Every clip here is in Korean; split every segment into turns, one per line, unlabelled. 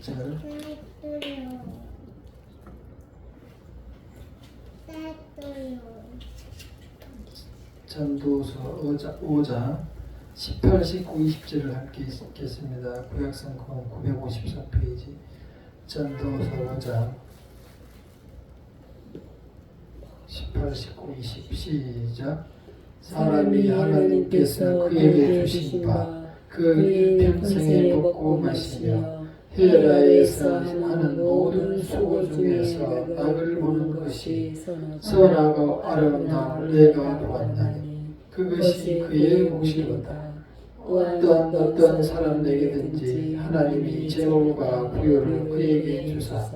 20절. 전도서 5장 18, 19, 20절을 함께 읽겠습니다. 구약성경 954페이지 전도서 5장 18, 19, 20 시작. 사람이 하나님께서 그에게 주신 바 그 일평생에 먹고 마시며 헤라에서 하는 모든 수고 중에서 악을 보는 것이 선하고 아름다움을 내가 보았나니 그것이 그의 몫이로다. 어떤 사람에게든지 하나님이 재물과 부요를 그에게 주사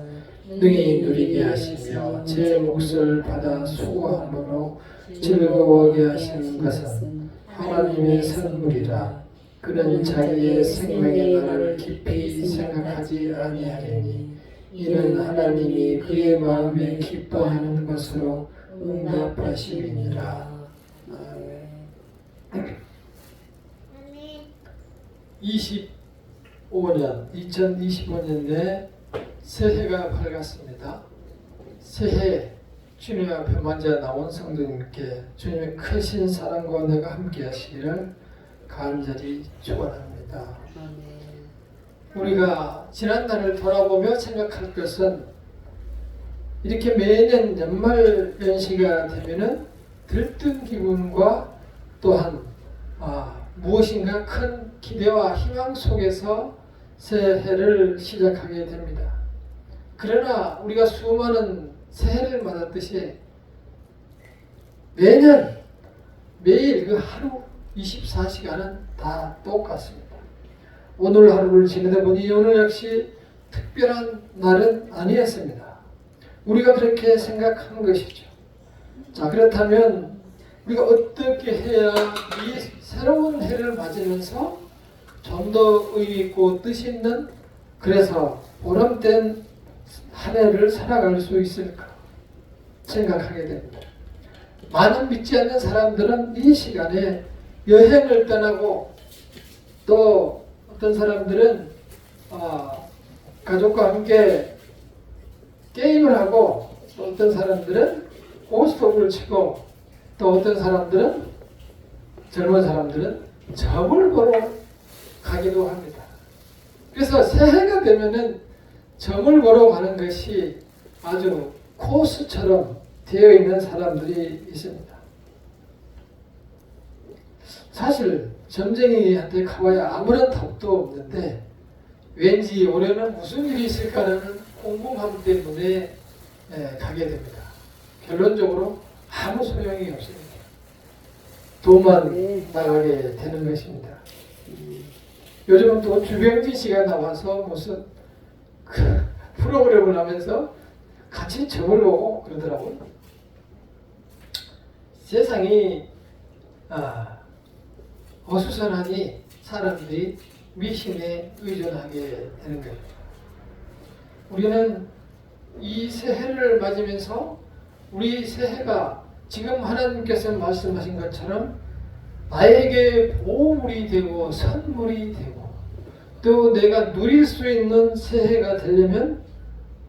능히 누리게 하시며 제 몫을 받아 수고함으로 즐거워하게 하시는 것은 하나님의 선물이라. 그는 자기의 생명의 날을 깊이 생각하지 아니하리니 이는 하나님이 그의 마음에 기뻐하는 것으로 응답하심이니라. 2025년에 새해가 밝았습니다. 새해 주님 앞에 먼저 나온 성도님께 주님의 크신 사랑과 은혜가 함께 하시기를 간절히 축원합니다. 우리가 지난날을 돌아보며 생각할 것은 이렇게 매년 연말 연시가 되면은 들뜬 기분과 또한 무엇인가 큰 기대와 희망 속에서 새해를 시작하게 됩니다. 그러나 우리가 수많은 새해를 맞았듯이 매년 매일 그 하루 24시간은 다 똑같습니다. 오늘 하루를 지내다 보니 오늘 역시 특별한 날은 아니었습니다. 우리가 그렇게 생각하는 것이죠. 자, 그렇다면 우리가 어떻게 해야 이 새로운 해를 맞으면서 좀 더 의미 있고 뜻 있는, 그래서 보람된 한 해를 살아갈 수 있을까 생각하게 됩니다. 많은 믿지 않는 사람들은 이 시간에 여행을 떠나고, 또 어떤 사람들은 가족과 함께 게임을 하고, 또 어떤 사람들은 고스톱을 치고, 또 어떤 사람들은, 젊은 사람들은 점을 보러 가기도 합니다. 그래서 새해가 되면은 점을 보러 가는 것이 아주 코스처럼 되어 있는 사람들이 있습니다. 사실 점쟁이한테 가봐야 아무런 답도 없는데 왠지 올해는 무슨 일이 있을까라는 궁금함 때문에 가게 됩니다. 결론적으로 아무 소용이 없습니다. 돈만 나가게 되는 것입니다. 요즘은 또 주병진 씨가 나와서 무슨 프로그램을 하면서 같이 점을 보고 그러더라고요. 세상이 어수선하니 사람들이 미신에 의존하게 되는 거예요. 우리는 이 새해를 맞으면서 우리 새해가 지금 하나님께서 말씀하신 것처럼 나에게 보물이 되고 선물이 되고 또 내가 누릴 수 있는 새해가 되려면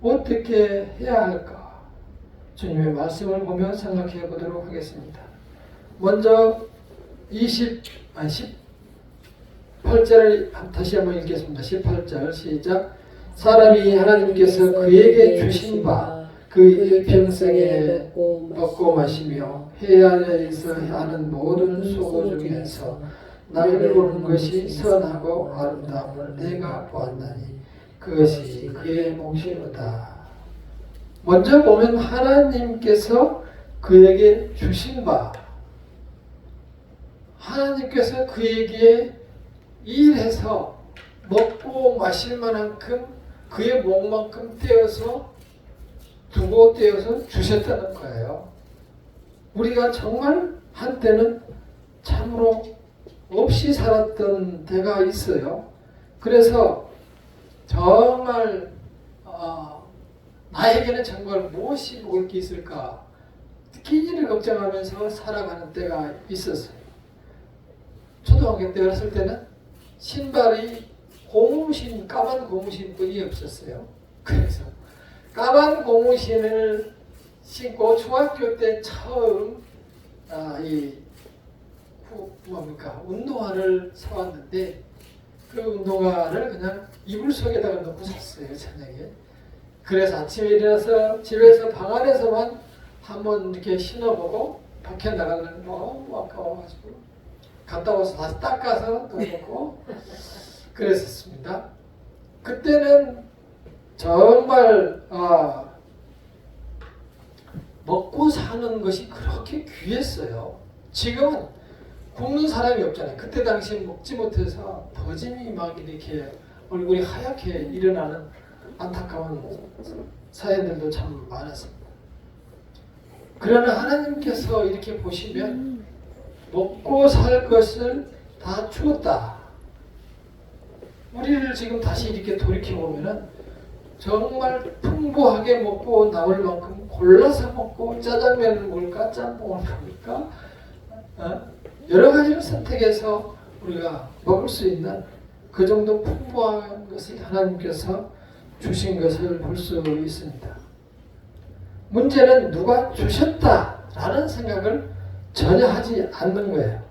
어떻게 해야 할까? 주님의 말씀을 보며 생각해 보도록 하겠습니다. 먼저 18절을 다시 한번 읽겠습니다. 18절 시작. 사람이 하나님께서 그에게 주신 바 그 일평생에 먹고 마시며 해안에서 하는 모든 수고 중에서 나를 보는 것이 선하고 아름다움을 내가 보았나니 그것이 그의 몫이로다. 먼저 보면 하나님께서 그에게 주신 바, 하나님께서 그에게 일해서 먹고 마실 만큼 그의 목만큼 떼어서 두고 떼어서 주셨다는 거예요. 우리가 정말 한때는 참으로 없이 살았던 때가 있어요. 그래서 정말 나에게는 정말 무엇이 먹을 게 있을까 끼니를 걱정하면서 살아가는 때가 있었어요. 초등학교 때 어렸을 때는 신발이 고무신, 까만 고무신 뿐이 없었어요. 그래서 까만 고무신을 신고 중학교 때 처음 운동화를 사왔는데 그 운동화를 그냥 이불 속에다가 넣고 잤어요, 저녁에. 그래서 아침에 일어나서 집에서 방 안에서만 한번 이렇게 신어보고 밖에 나가는 너무 아까워가지고 갔다 와서 다시 닦아서 넣어놓고 그랬었습니다. 그때는 정말 먹고 사는 것이 그렇게 귀했어요. 지금은 굶는 사람이 없잖아요. 그때 당시 먹지 못해서 버짐이 막 이렇게 얼굴이 하얗게 일어나는 안타까운 사연들도 참 많았습니다. 그러나 하나님께서 이렇게 보시면 먹고 살 것을 다 주었다. 우리를 지금 다시 이렇게 돌이켜보면 정말 풍부하게 먹고 나올 만큼 골라서 먹고 짜장면을 먹을까 짬뽕을 먹을까 여러 가지를 선택해서 우리가 먹을 수 있는 그 정도 풍부한 것을 하나님께서 주신 것을 볼 수 있습니다. 문제는 누가 주셨다라는 생각을 전혀 하지 않는 거예요.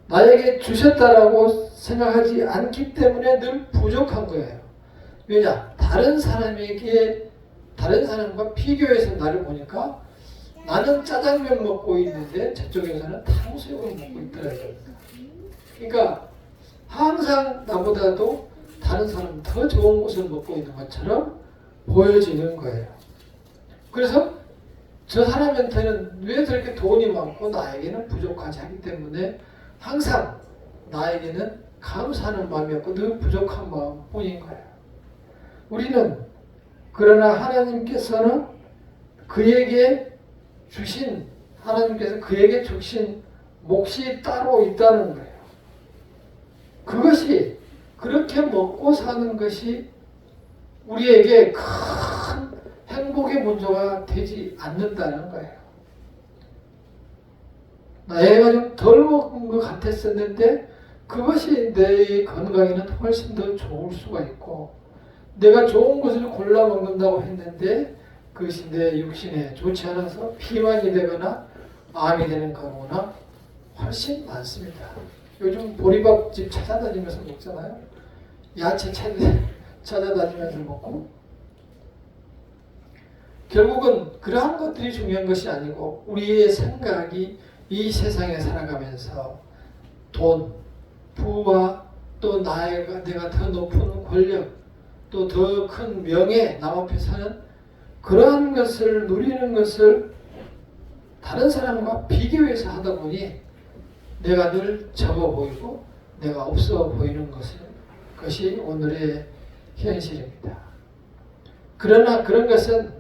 나에게 주셨다라고 생각하지 않기 때문에 늘 부족한 거예요. 왜냐? 다른 사람과 비교해서 나를 보니까 나는 짜장면 먹고 있는데 저쪽에서는 탕수육을 먹고 있더라고요. 그러니까 항상 나보다도 다른 사람은 더 좋은 것을 먹고 있는 것처럼 보여지는 거예요. 그래서 저 사람한테는 왜 저렇게 돈이 많고 나에게는 부족하지 하기 때문에 항상 나에게는 감사하는 마음이 없고 늘 부족한 마음뿐인 거예요. 우리는 그러나 하나님께서는 하나님께서 그에게 주신 몫이 따로 있다는 거예요. 그것이 그렇게 먹고 사는 것이 우리에게 큰 행복의 문제가 되지 않는다는 거예요. 나이가 좀 덜 먹은 것 같았었는데 그것이 내 건강에는 훨씬 더 좋을 수가 있고 내가 좋은 것을 골라 먹는다고 했는데 그것이 내 육신에 좋지 않아서 비만이 되거나 암이 되는 경우나 훨씬 많습니다. 요즘 보리밥집 찾아다니면서 먹잖아요. 야채 찾아다니면서 먹고 결국은 그러한 것들이 중요한 것이 아니고 우리의 생각이 이 세상에 살아가면서 돈, 부와 또 내가 더 높은 권력 또 더 큰 명예 남 앞에 서는 그러한 것을 누리는 것을 다른 사람과 비교해서 하다 보니 내가 늘 적어 보이고 내가 없어 보이는 것이 오늘의 현실입니다. 그러나 그런 것은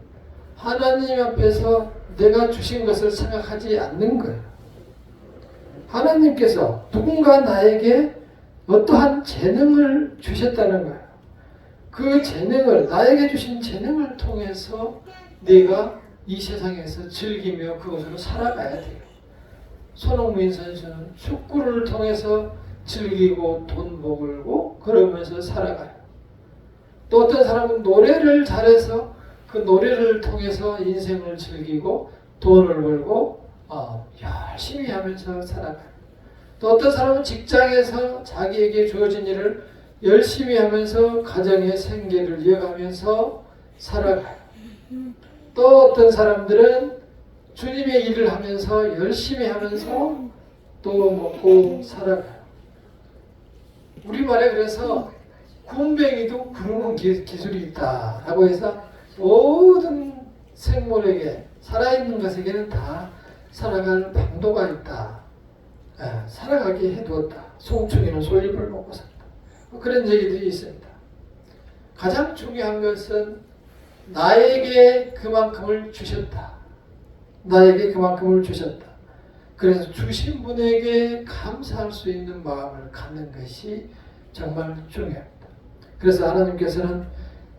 하나님 앞에서 내가 주신 것을 생각하지 않는 거예요. 하나님께서 누군가 나에게 어떠한 재능을 주셨다는 거예요. 그 재능을 나에게 주신 재능을 통해서 내가 이 세상에서 즐기며 그것으로 살아가야 돼요. 손흥민 선수는 축구를 통해서 즐기고 돈 벌고 그러면서 살아가요. 또 어떤 사람은 노래를 잘해서 그 노래를 통해서 인생을 즐기고 돈을 벌고 열심히 하면서 살아가요. 또 어떤 사람은 직장에서 자기에게 주어진 일을 열심히 하면서 가정의 생계를 이어가면서 살아가요. 또 어떤 사람들은 주님의 일을 하면서 열심히 하면서 또 먹고 살아가요. 우리말에 그래서 굼벵이도 구르는 기술이 있다라고 해서 모든 생물에게 살아있는 것에게는 다 살아갈 방도가 있다. 살아가게 해두었다. 송충이는 솔잎을 먹고 산다. 그런 얘기들이 있습니다. 가장 중요한 것은 나에게 그만큼을 주셨다. 나에게 그만큼을 주셨다. 그래서 주신 분에게 감사할 수 있는 마음을 갖는 것이 정말 중요합니다. 그래서 하나님께서는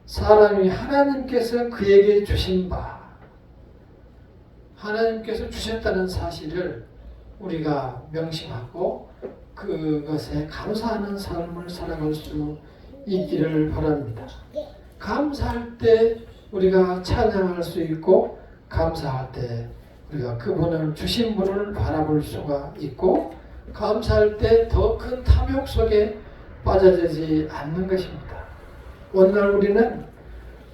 사람이 하나님께서 그에게 주신 바 하나님께서 주셨다는 사실을 우리가 명심하고 그것에 감사하는 삶을 살아갈 수 있기를 바랍니다. 감사할 때 우리가 찬양할 수 있고, 감사할 때 우리가 그분을 주신 분을 바라볼 수가 있고, 감사할 때 더 큰 탐욕 속에 빠져들지 않는 것입니다. 오늘날 우리는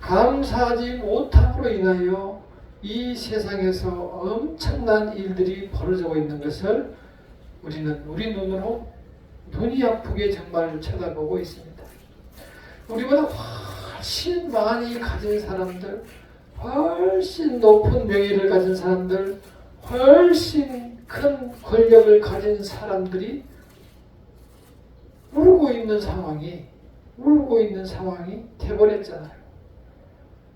감사하지 못함으로 인하여 이 세상에서 엄청난 일들이 벌어지고 있는 것을 우리는 우리 눈으로 눈이 아프게 정말 쳐다보고 있습니다. 우리보다 훨씬 많이 가진 사람들, 훨씬 높은 명예를 가진 사람들, 훨씬 큰 권력을 가진 사람들이 울고 있는 상황이 돼버렸잖아요.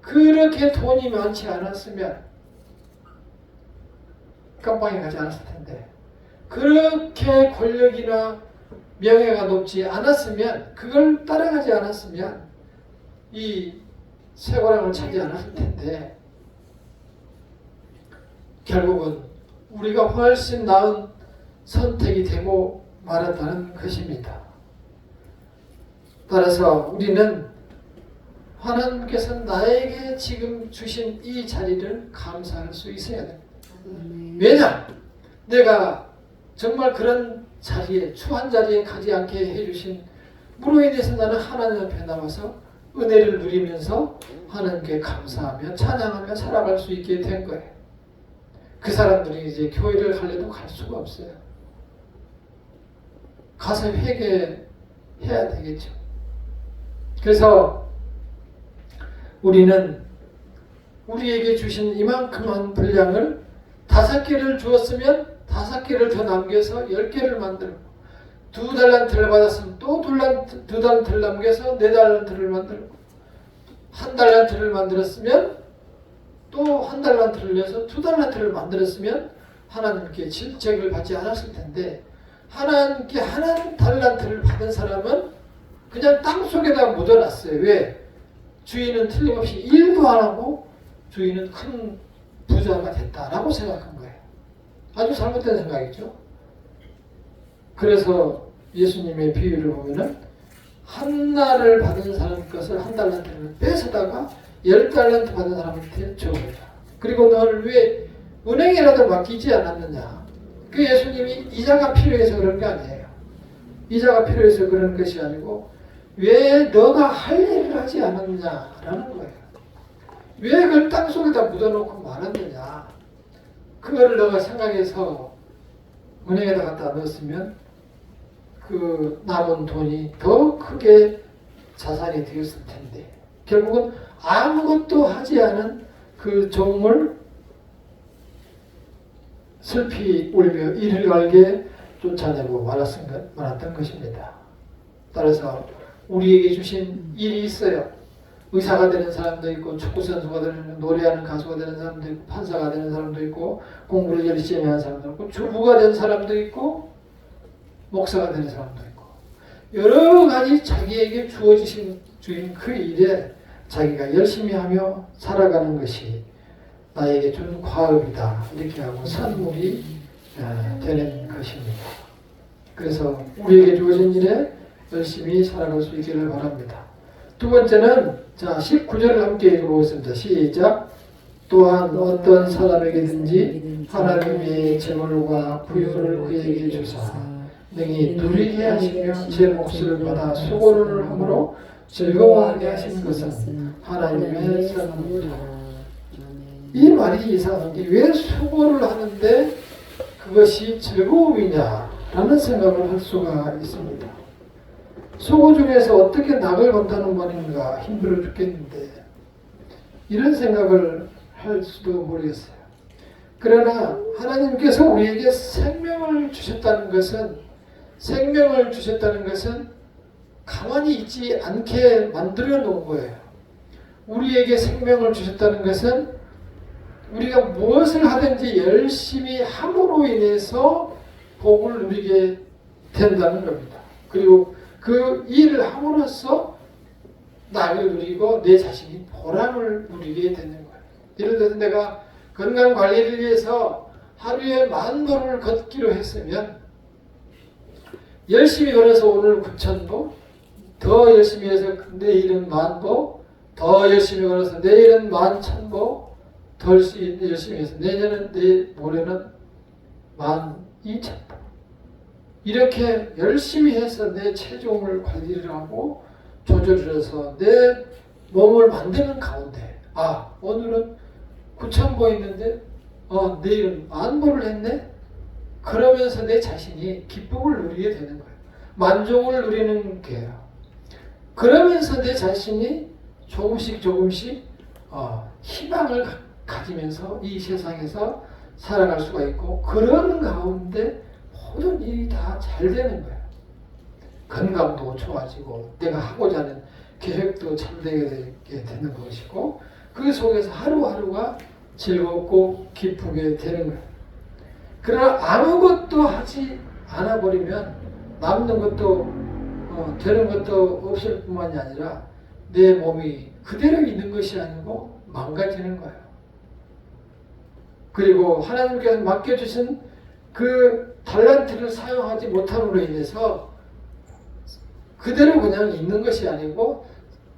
그렇게 돈이 많지 않았으면 깜빵에 가지 않았을 텐데, 그렇게 권력이나 명예가 높지 않았으면, 그걸 따라가지 않았으면 이 쇠고랑을 차지 않았을 텐데, 결국은 우리가 훨씬 나은 선택이 되고 말았다는 것입니다. 따라서 우리는 하나님께서 나에게 지금 주신 이 자리를 감사할 수 있어야 됩니다. 왜냐? 내가 정말 그런 자리에, 추한 자리에 가지 않게 해주신 무로 인해서 나는 하나님 앞에 나와서 은혜를 누리면서 하나님께 감사하며 찬양하며 살아갈 수 있게 된 거예요. 그 사람들이 이제 교회를 가려도 갈 수가 없어요. 가서 회개해야 되겠죠. 그래서 우리는 우리에게 주신 이만큼한 분량을 5개를 주었으면 5개를 더 남겨서 10개를 만들고, 2달란트를 받았으면 또 2달란트를 남겨서 4달란트를 만들고, 1달란트를 만들었으면 또 1달란트를 내서 2달란트를 만들었으면 하나님께 질책을 받지 않았을 텐데, 하나님께 1달란트를 받은 사람은 그냥 땅속에다 묻어놨어요. 왜? 주인은 틀림없이 일도 안 하고 주인은 큰 부자가 됐다라고 생각한 거예요. 아주 잘못된 생각이죠. 그래서 예수님의 비유를 보면은 하나를 받은 사람 것을 1달란트를 뺏어다가 10달란트 받은 사람한테 줘버려. 그리고 너를 왜 은행이라도 맡기지 않았느냐. 그 예수님이 이자가 필요해서 그런 게 아니에요. 이자가 필요해서 그런 것이 아니고, 왜 너가 할 일을 하지 않았냐라는 거예요. 왜 그걸 땅속에다 묻어놓고 말았느냐. 그거를 너가 생각해서 은행에다 갖다 넣었으면 그 남은 돈이 더 크게 자산이 되었을 텐데, 결국은 아무것도 하지 않은 그 종을 슬피 울며 이를 갈게 쫓아내고 말았던 것입니다. 따라서 우리에게 주신 일이 있어요. 의사가 되는 사람도 있고, 축구선수가 되는, 노래하는 가수가 되는 사람도 있고, 판사가 되는 사람도 있고, 공부를 열심히 하는 사람도 있고, 주부가 되는 사람도 있고, 목사가 되는 사람도 있고, 여러 가지 자기에게 주어지신 주인 그 일에 자기가 열심히 하며 살아가는 것이 나에게 준 과업이다. 이렇게 하고 선물이 되는 것입니다. 그래서 우리에게 주어진 일에 열심히 살아갈 수 있기를 바랍니다. 두 번째는, 자, 19절을 함께 읽어보겠습니다. 시작. 또한 어떤 사람에게든지 하나님의 재물과 부유를 그에게 주사 능히 누리게 하시며 제 몫을 받아 수고를 함으로 즐거워하게 하신 것은 하나님의 선물이라. 이 말이 이상한 게, 왜 수고를 하는데 그것이 즐거움이냐라는 생각을 할 수가 있습니다. 수고 중에서 어떻게 낙을 건다는 말인가, 힘들어 죽겠는데, 이런 생각을 할 수도 모르겠어요. 그러나 하나님께서 우리에게 생명을 주셨다는 것은 가만히 있지 않게 만들어 놓은 거예요. 우리에게 생명을 주셨다는 것은 우리가 무엇을 하든지 열심히 함으로 인해서 복을 누리게 된다는 겁니다. 그리고 그 일을 함으로써 낙을 누리고 내 자신이 보람을 누리게 되는 거예요. 예를 들어서 내가 건강관리를 위해서 하루에 10,000보를 걷기로 했으면, 열심히 걸어서 오늘 9,000보, 더 열심히 해서 내일은 10,000보, 더 열심히 걸어서 내일은 11,000보, 더 열심히 해서 모레는 12,000보. 이렇게 열심히 해서 내 체중을 관리를 하고 조절을 해서 내 몸을 만드는 가운데, 오늘은 9,000보 있는데 내일은 10,000보를 했네? 그러면서 내 자신이 기쁨을 누리게 되는 거예요. 만족을 누리는 게요. 그러면서 내 자신이 조금씩 희망을 가지면서 이 세상에서 살아갈 수가 있고, 그런 가운데 모든 일이 다 잘 되는 거예요. 건강도 좋아지고 내가 하고자 하는 계획도 잘 되게 되는 것이고, 그 속에서 하루하루가 즐겁고 기쁘게 되는 거예요. 그러나 아무것도 하지 않아 버리면 남는 것도 되는 것도 없을 뿐만이 아니라 내 몸이 그대로 있는 것이 아니고 망가지는 거예요. 그리고 하나님께서 맡겨주신 그 달란트를 사용하지 못함으로 인해서 그대로 그냥 있는 것이 아니고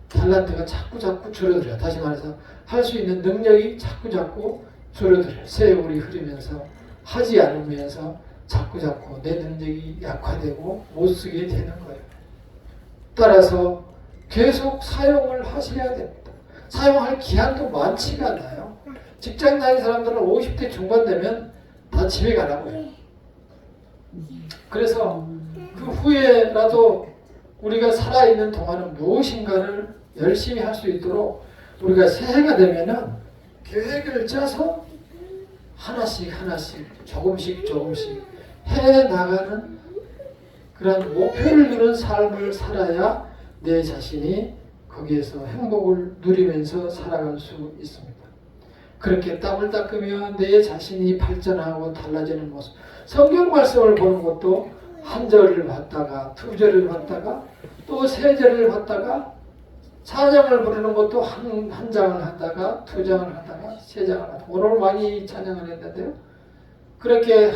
달란트가 자꾸 줄어들어요. 다시 말해서 할 수 있는 능력이 자꾸 줄어들어요. 세월이 흐르면서 하지 않으면서 자꾸 내 능력이 약화되고 못 쓰게 되는 거예요. 따라서 계속 사용을 하셔야 됩니다. 사용할 기한도 많지가 않아요. 직장 다니는 사람들은 50대 중반 되면 다 집에 가라고 해요. 그래서 그 후에라도 우리가 살아있는 동안은 무엇인가를 열심히 할 수 있도록 우리가 새해가 되면은 계획을 짜서 하나씩 조금씩 해 나가는 그런 목표를 두는 삶을 살아야 내 자신이 거기에서 행복을 누리면서 살아갈 수 있습니다. 그렇게 땀을 닦으며 내 자신이 발전하고 달라지는 모습. 성경 말씀을 보는 것도 한 절을 봤다가 두 절을 봤다가 또 세 절을 봤다가 찬양을 부르는 것도 한 장을 하다가 두 장을 하다가 세 장을 하다가 오늘 많이 찬양을 했는데요. 그렇게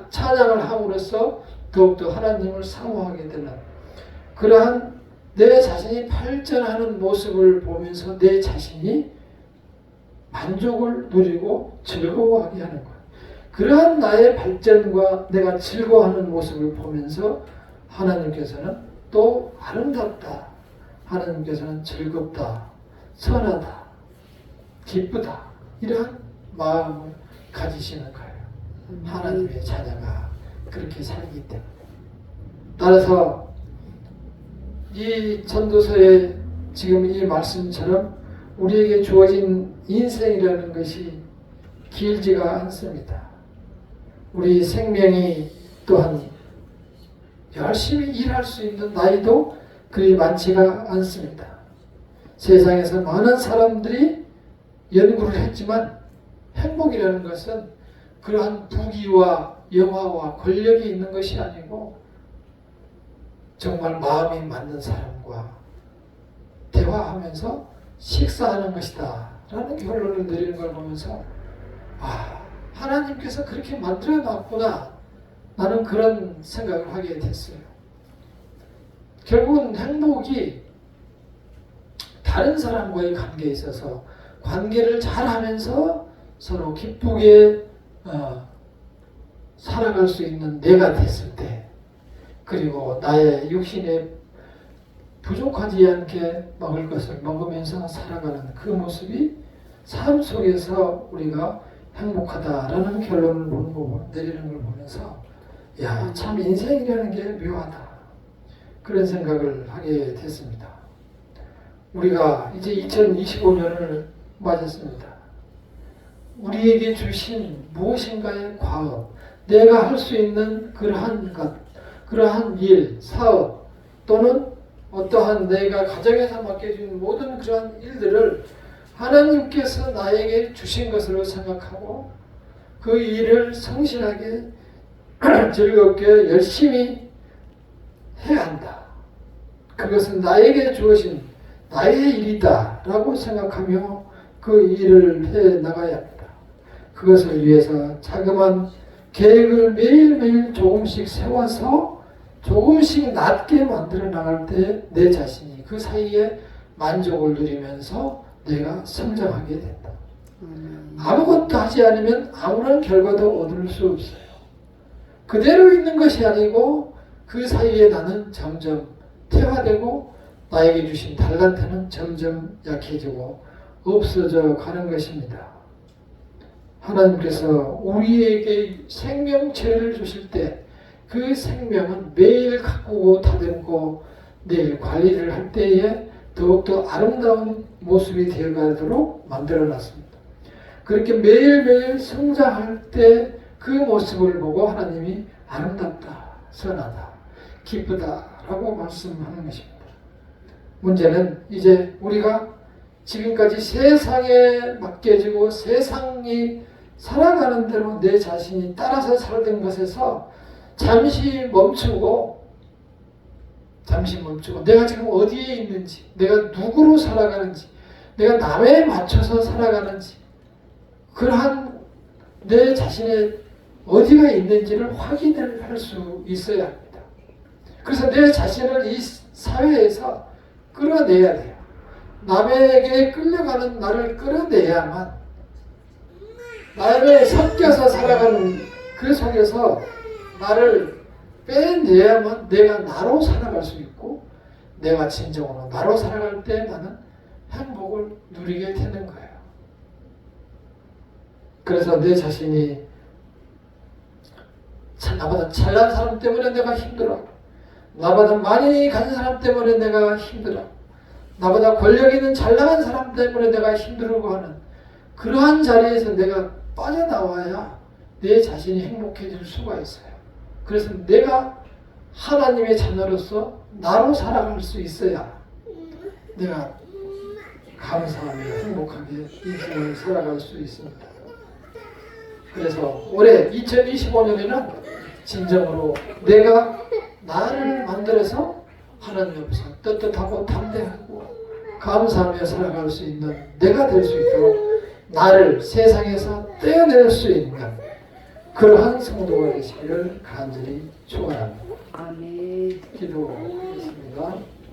찬양을 함으로써 더욱더 하나님을 사모하게 되는 그러한 내 자신이 발전하는 모습을 보면서 내 자신이 만족을 누리고 즐거워하게 하는 거예요. 그러한 나의 발전과 내가 즐거워하는 모습을 보면서 하나님께서는 또 아름답다, 하나님께서는 즐겁다, 선하다, 기쁘다, 이러한 마음을 가지시는 거예요. 하나님의 자녀가 그렇게 살기 때문에. 따라서 이 전도서의 지금 이 말씀처럼 우리에게 주어진 인생이라는 것이 길지가 않습니다. 우리 생명이 또한 열심히 일할 수 있는 나이도 그리 많지가 않습니다. 세상에서 많은 사람들이 연구를 했지만 행복이라는 것은 그러한 부귀와 영화와 권력이 있는 것이 아니고 정말 마음이 맞는 사람과 대화하면서 식사하는 것이다 라는 결론을 내리는 걸 보면서 하나님께서 그렇게 만들어 놨구나, 나는 그런 생각을 하게 됐어요. 결국은 행복이 다른 사람과의 관계에 있어서 관계를 잘하면서 서로 기쁘게 살아갈 수 있는 내가 됐을 때, 그리고 나의 육신에 부족하지 않게 먹을 것을 먹으면서 살아가는 그 모습이 삶 속에서 우리가 행복하다라는 결론을 내리는 걸 보면서 참 인생이라는 게 묘하다, 그런 생각을 하게 됐습니다. 우리가 이제 2025년을 맞았습니다. 우리에게 주신 무엇인가의 과업, 내가 할 수 있는 그러한 것, 그러한 일, 사업 또는 어떠한 내가 가정에서 맡겨진 모든 그러한 일들을 하나님께서 나에게 주신 것으로 생각하고 그 일을 성실하게 즐겁게 열심히 해야 한다. 그것은 나에게 주어진 나의 일이다 라고 생각하며 그 일을 해 나가야 합니다. 그것을 위해서 자그마한 계획을 매일매일 조금씩 세워서 조금씩 낮게 만들어 나갈 때 내 자신이 그 사이에 만족을 누리면서 내가 성장하게 된다. 아무것도 하지 않으면 아무런 결과도 얻을 수 없어요. 그대로 있는 것이 아니고 그 사이에 나는 점점 퇴화되고 나에게 주신 달란트는 점점 약해지고 없어져 가는 것입니다. 하나님께서 우리에게 생명체를 주실 때 그 생명은 매일 가꾸고 다듬고 내일 관리를 할 때에 더욱더 아름다운 모습이 되어가도록 만들어놨습니다. 그렇게 매일매일 성장할 때 그 모습을 보고 하나님이 아름답다, 선하다, 기쁘다라고 말씀하는 것입니다. 문제는 이제 우리가 지금까지 세상에 맡겨지고 세상이 살아가는 대로 내 자신이 따라서 살던 것에서 잠시 멈추고 내가 지금 어디에 있는지, 내가 누구로 살아가는지, 내가 남에 맞춰서 살아가는지, 그러한 내 자신의 어디가 있는지를 확인을 할 수 있어야 합니다. 그래서 내 자신을 이 사회에서 끌어내야 돼요. 남에게 끌려가는 나를 끌어내야만, 남에 섞여서 살아가는 그 속에서 나를 빼내야만 내가 나로 살아갈 수 있고, 내가 진정으로 나로 살아갈 때 나는 행복을 누리게 되는 거예요. 그래서 내 자신이 나보다 잘난 사람 때문에 내가 힘들어, 나보다 많이 가진 사람 때문에 내가 힘들어, 나보다 권력 있는 잘 나간 사람 때문에 내가 힘들고 하는 그러한 자리에서 내가 빠져나와야 내 자신이 행복해질 수가 있어요. 그래서 내가 하나님의 자녀로서 나로 살아갈 수 있어야 내가 감사하며 행복하게 인생을 살아갈 수 있습니다. 그래서 올해 2025년에는 진정으로 내가 나를 만들어서 하나님 앞에서 떳떳하고 담대하고 감사하며 살아갈 수 있는 내가 될 수 있도록 나를 세상에서 떼어낼 수 있는 그러한 성도가 되시기를 간절히 축원합니다.
아멘.
기도하겠습니다.